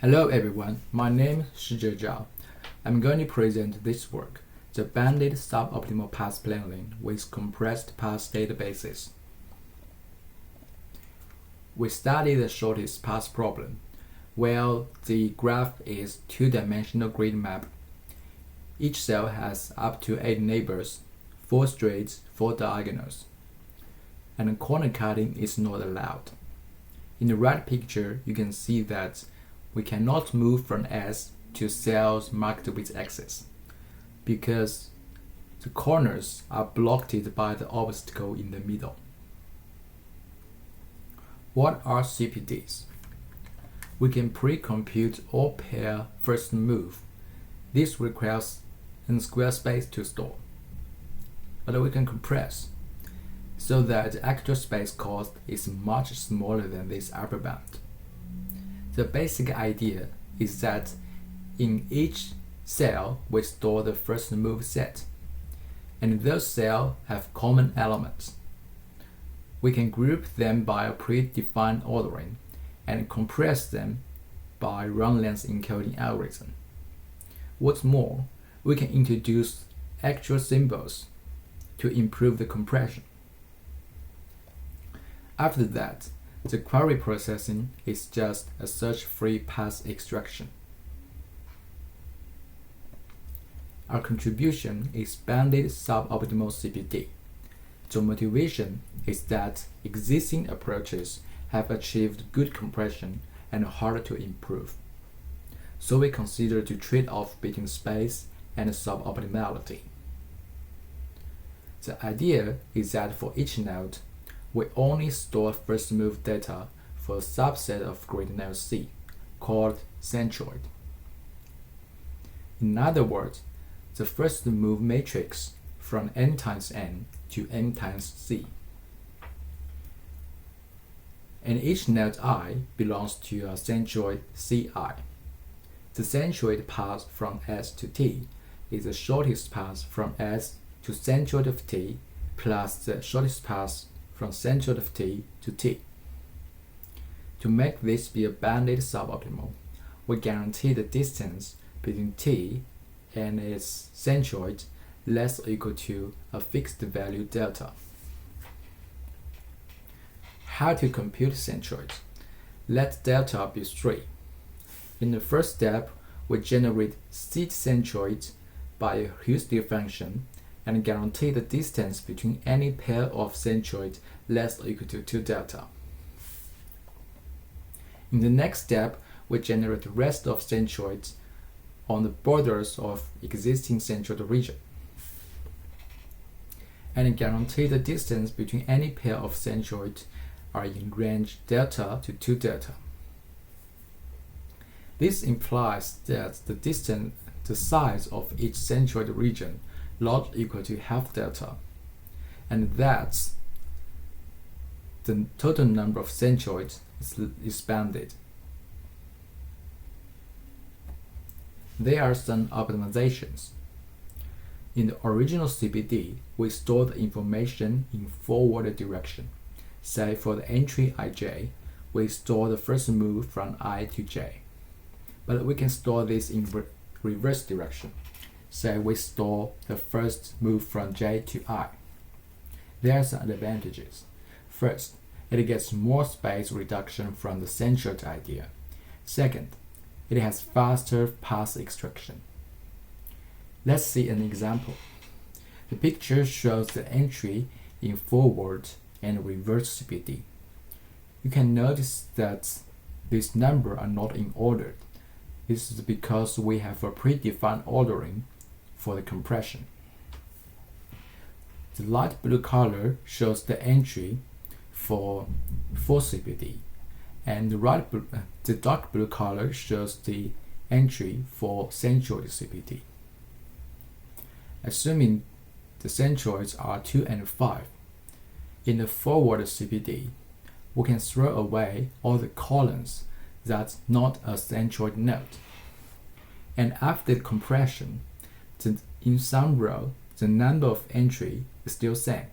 Hello everyone, my name is Shizhe Zhao. I'm going to present this work, the banded suboptimal path planning with compressed path databases. We study the shortest path problem, where the graph is two-dimensional grid map. Each cell has up to 8 neighbors, 4 streets, 4 diagonals, and corner cutting is not allowed. In the right picture, you can see that we cannot move from S to cells marked with X's because the corners are blocked by the obstacle in the middle. What are CPDs? We can pre-compute all pair first move. This requires n square space to store, but we can compress so that the actual space cost is much smaller than this upper bound. The basic idea is that in each cell we store the first move set, and those cells have common elements. We can group them by a predefined ordering and compress them by run-length encoding algorithm. What's more, we can introduce actual symbols to improve the compression. After that, the query processing is just a search-free path extraction. Our contribution is banded suboptimal CPD. The motivation is that existing approaches have achieved good compression and are hard to improve. So we consider the trade-off between space and suboptimality. The idea is that for each node, we only store first move data for a subset of grid node C, called centroid. In other words, the first move matrix from n times n to n times c. And each node I belongs to a centroid Ci. The centroid path from S to T is the shortest path from S to centroid of T plus the shortest path from centroid of T to T. To make this be a banded suboptimal, we guarantee the distance between T and its centroid less or equal to a fixed value delta. How to compute centroids? Let delta be 3. In the first step, we generate seed centroids by a heuristic function and guarantee the distance between any pair of centroids less or equal to 2 delta. In the next step, we generate the rest of centroids on the borders of existing centroid region and guarantee the distance between any pair of centroids are in range delta to 2 delta. This implies that the size of each centroid region log equal to half delta, and that the total number of centroids is expanded. There are some optimizations. In the original CPD, we store the information in forward direction. Say for the entry ij, we store the first move from I to j. But we can store this in reverse direction. Say we store the first move from j to I. There are some advantages. First, it gets more space reduction from the centroid idea. Second, it has faster path extraction. Let's see an example. The picture shows the entry in forward and reverse CPD. You can notice that these numbers are not in order. This is because we have a predefined ordering for the compression. The light blue color shows the entry for 4 CPD, and the dark blue color shows the entry for centroid CPD. Assuming the centroids are 2 and 5, in the forward CPD, we can throw away all the columns that's not a centroid node. And after the compression, in some row, the number of entry is still same.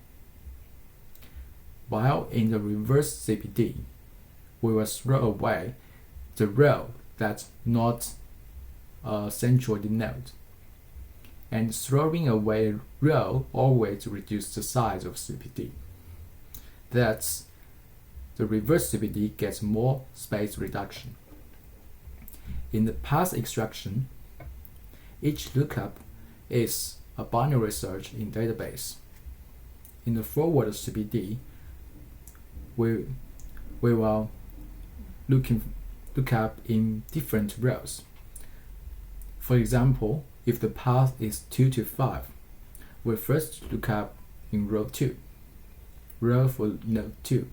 While in the reverse CPD, we will throw away the row that's not a centroid node. And throwing away row always reduces the size of CPD. That's the reverse CPD gets more space reduction. In the path extraction, each lookup is a binary search in database. In the forward CPD, we will look up in different rows. For example, if the path is 2 to 5, we first look up in row 2, row for node 2.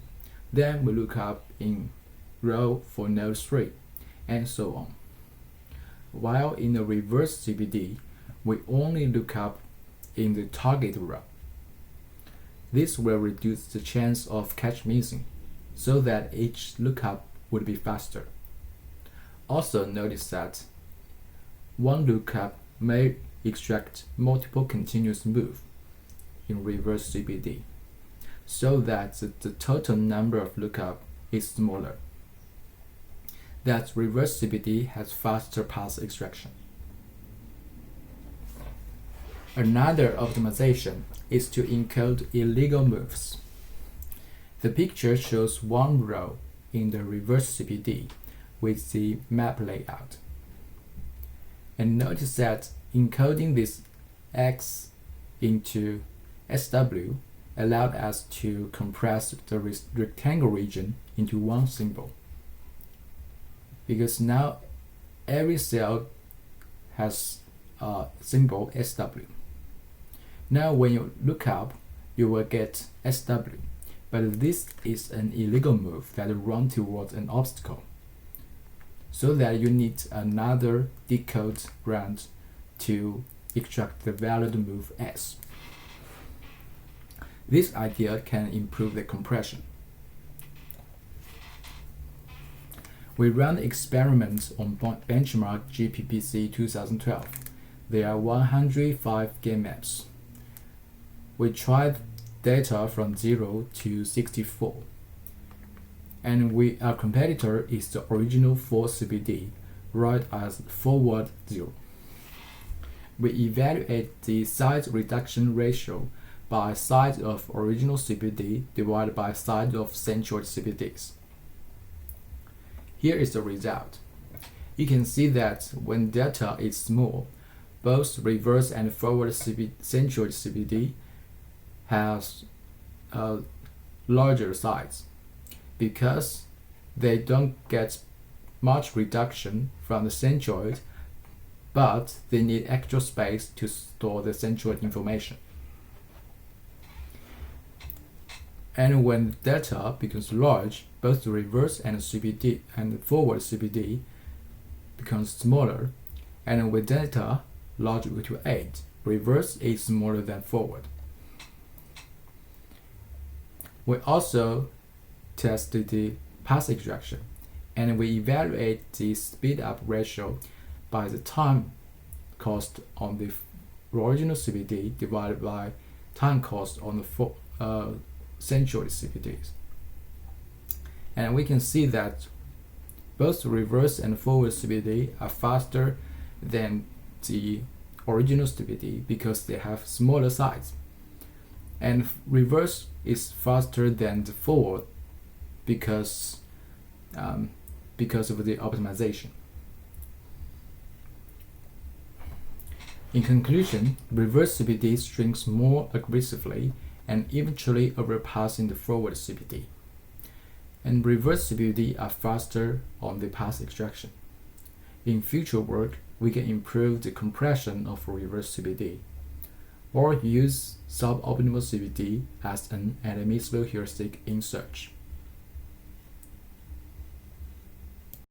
Then we look up in row for node 3, and so on. While in the reverse CPD, we only look up in the target row. This will reduce the chance of catch missing, so that each lookup would be faster. Also notice that one lookup may extract multiple continuous moves in reverse CPD, so that the total number of lookup is smaller. That reverse CPD has faster path extraction. Another optimization is to encode illegal moves. The picture shows one row in the reverse CPD with the map layout. And notice that encoding this X into SW allowed us to compress the rectangle region into one symbol. Because now every cell has a symbol SW. Now when you look up, you will get SW, but this is an illegal move that runs towards an obstacle, so that you need another decode branch to extract the valid move S. This idea can improve the compression. We ran experiments on benchmark GPPC 2012. There are 105 game maps. We tried data from 0 to 64. And our competitor is the original 4 CPD, right as forward 0. We evaluate the size reduction ratio by size of original CPD divided by size of centroid CPDs. Here is the result. You can see that when data is small, both reverse and forward centroid CPD has a larger size because they don't get much reduction from the centroid, but they need extra space to store the centroid information. And when data becomes large, both the reverse and CPD and the forward CPD becomes smaller, and with data larger to 8, reverse is smaller than forward. We also tested the path extraction, and we evaluate the speed up ratio by the time cost on the original CPD divided by time cost on the centroid CPDs. And we can see that both reverse and forward CPD are faster than the original CPD because they have smaller size. And reverse is faster than the forward because of the optimization. In conclusion, reverse CPD shrinks more aggressively and eventually overpassing the forward CPD. And reverse CPD are faster on the path extraction. In future work, we can improve the compression of reverse CPD, or use suboptimal CPD as an admissible heuristic in search.